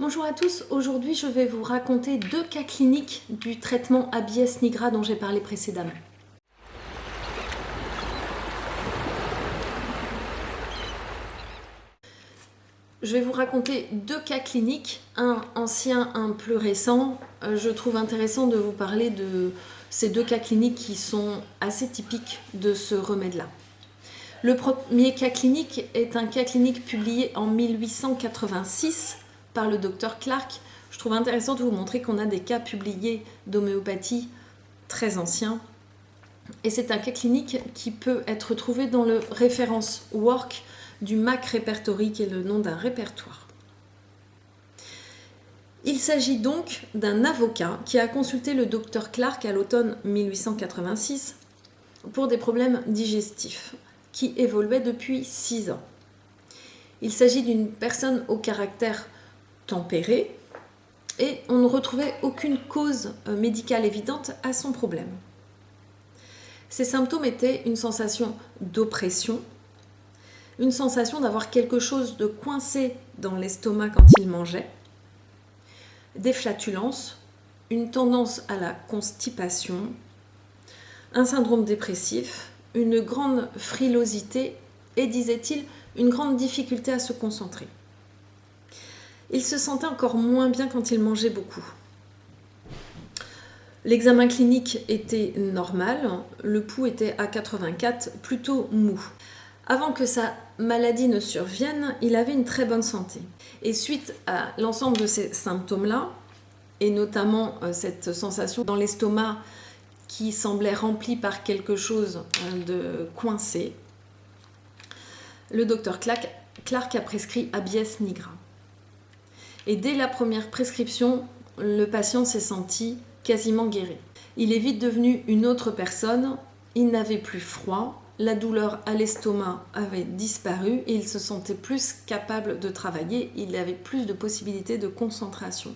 Bonjour à tous, aujourd'hui je vais vous raconter 2 cas cliniques du traitement Abies nigra dont j'ai parlé précédemment. Je vais vous raconter 2 cas cliniques, un ancien, un plus récent. Je trouve intéressant de vous parler de ces 2 cas cliniques qui sont assez typiques de ce remède-là. Le premier cas clinique est un cas clinique publié en 1886 par le docteur Clark. Je trouve intéressant de vous montrer qu'on a des cas publiés d'homéopathie très anciens. Et c'est un cas clinique qui peut être trouvé dans le référence work du MAC Repertory, qui est le nom d'un répertoire. Il s'agit donc d'un avocat qui a consulté le docteur Clark à l'automne 1886 pour des problèmes digestifs qui évoluaient depuis 6 ans. Il s'agit d'une personne au caractère tempéré et on ne retrouvait aucune cause médicale évidente à son problème. Ces symptômes étaient une sensation d'oppression, une sensation d'avoir quelque chose de coincé dans l'estomac quand il mangeait, des flatulences, une tendance à la constipation, un syndrome dépressif, une grande frilosité et, disait-il, une grande difficulté à se concentrer. Il se sentait encore moins bien quand il mangeait beaucoup. L'examen clinique était normal, le pouls était à 84, plutôt mou. Avant que sa maladie ne survienne, il avait une très bonne santé. Et suite à l'ensemble de ces symptômes-là, et notamment cette sensation dans l'estomac qui semblait rempli par quelque chose de coincé, le docteur Clark a prescrit Abies nigra. Et dès la première prescription, le patient s'est senti quasiment guéri. Il est vite devenu une autre personne, il n'avait plus froid, la douleur à l'estomac avait disparu et il se sentait plus capable de travailler, il avait plus de possibilités de concentration.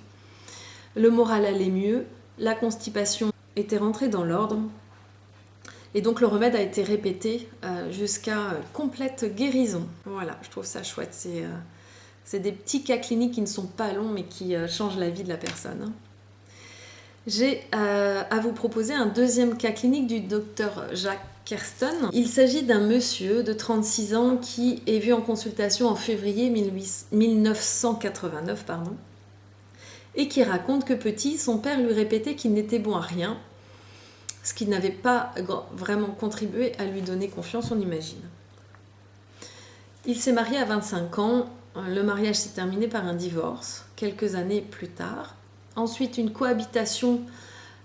Le moral allait mieux, la constipation était rentrée dans l'ordre et donc le remède a été répété jusqu'à complète guérison. Voilà, je trouve ça chouette, c'est des petits cas cliniques qui ne sont pas longs mais qui changent la vie de la personne. J'ai à vous proposer un deuxième cas clinique du docteur Jacques Kerston. Il s'agit d'un monsieur de 36 ans qui est vu en consultation en février 1989 et qui raconte que petit, son père lui répétait qu'il n'était bon à rien, ce qui n'avait pas vraiment contribué à lui donner confiance, on imagine. Il s'est marié à 25 ans, le mariage s'est terminé par un divorce quelques années plus tard. Ensuite, une cohabitation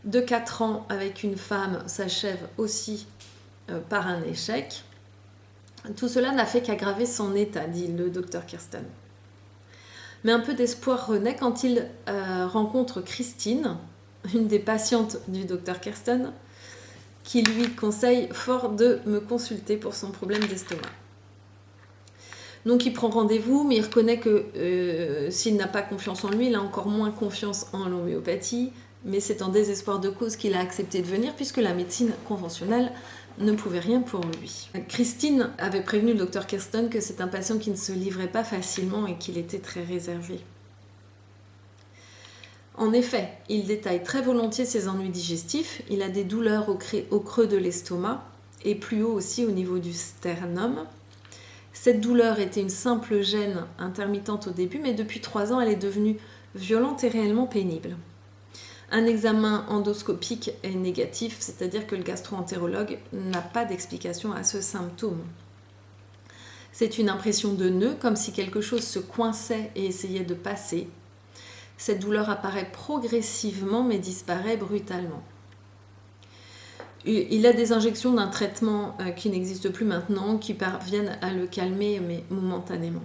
de 4 ans avec une femme s'achève aussi par un échec. Tout cela n'a fait qu'aggraver son état, dit le docteur Kerston. Mais un peu d'espoir renaît quand il rencontre Christine, une des patientes du docteur Kerston, qui lui conseille fort de me consulter pour son problème d'estomac. Donc il prend rendez-vous, mais il reconnaît que s'il n'a pas confiance en lui, il a encore moins confiance en l'homéopathie, mais c'est en désespoir de cause qu'il a accepté de venir puisque la médecine conventionnelle ne pouvait rien pour lui. Christine avait prévenu le docteur Kerston que c'est un patient qui ne se livrait pas facilement et qu'il était très réservé. En effet, il détaille très volontiers ses ennuis digestifs, il a des douleurs au creux de l'estomac et plus haut aussi au niveau du sternum. Cette douleur était une simple gêne intermittente au début, mais depuis 3 ans, elle est devenue violente et réellement pénible. Un examen endoscopique est négatif, c'est-à-dire que le gastro-entérologue n'a pas d'explication à ce symptôme. C'est une impression de nœud, comme si quelque chose se coinçait et essayait de passer. Cette douleur apparaît progressivement, mais disparaît brutalement. Il a des injections d'un traitement qui n'existe plus maintenant, qui parviennent à le calmer, mais momentanément.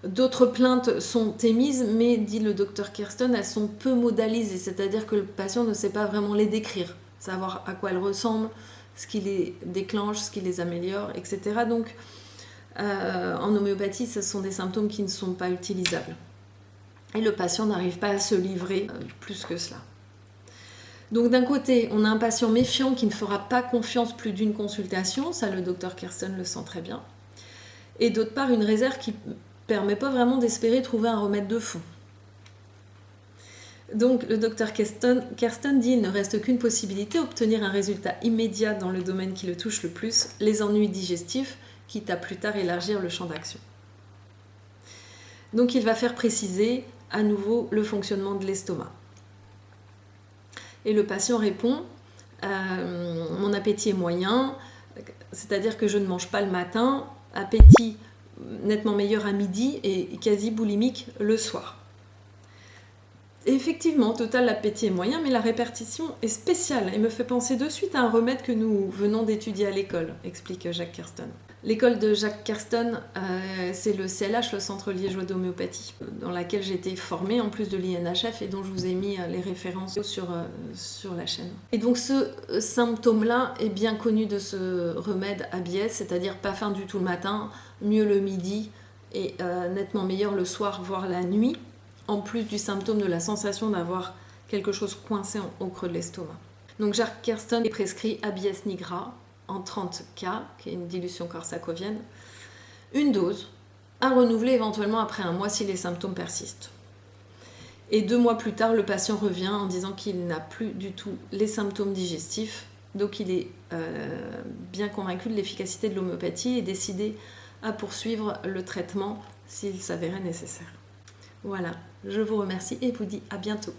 D'autres plaintes sont émises, mais, dit le docteur Kerston, elles sont peu modalisées, c'est-à-dire que le patient ne sait pas vraiment les décrire, savoir à quoi elles ressemblent, ce qui les déclenche, ce qui les améliore, etc. Donc, en homéopathie, ce sont des symptômes qui ne sont pas utilisables. Et le patient n'arrive pas à se livrer plus que cela. Donc d'un côté, on a un patient méfiant qui ne fera pas confiance plus d'une consultation, ça le docteur Kerston le sent très bien. Et d'autre part, une réserve qui permet pas vraiment d'espérer trouver un remède de fond. Donc le docteur Kersten dit qu'il ne reste qu'une possibilité, obtenir un résultat immédiat dans le domaine qui le touche le plus, les ennuis digestifs, quitte à plus tard élargir le champ d'action. Donc il va faire préciser à nouveau le fonctionnement de l'estomac. Et le patient répond mon appétit est moyen, c'est-à-dire que je ne mange pas le matin, appétit nettement meilleur à midi et quasi boulimique le soir. Et effectivement, total, l'appétit est moyen, mais la répartition est spéciale et me fait penser de suite à un remède que nous venons d'étudier à l'école, explique Jacques Kersten. L'école de Jacques Kersten, c'est le CLH, le Centre liégeois d'homéopathie, dans laquelle j'ai été formée, en plus de l'INHF, et dont je vous ai mis les références sur la chaîne. Et donc ce symptôme-là est bien connu de ce remède ABS, c'est-à-dire pas faim du tout le matin, mieux le midi, et nettement meilleur le soir, voire la nuit, en plus du symptôme de la sensation d'avoir quelque chose coincé au creux de l'estomac. Donc Jacques Kersten prescrit ABS nigra en 30 K, qui est une dilution corsacovienne, une dose à renouveler éventuellement après 1 mois si les symptômes persistent. Et 2 mois plus tard, le patient revient en disant qu'il n'a plus du tout les symptômes digestifs, donc il est bien convaincu de l'efficacité de l'homéopathie et décidé à poursuivre le traitement s'il s'avérait nécessaire. Voilà, je vous remercie et vous dis à bientôt.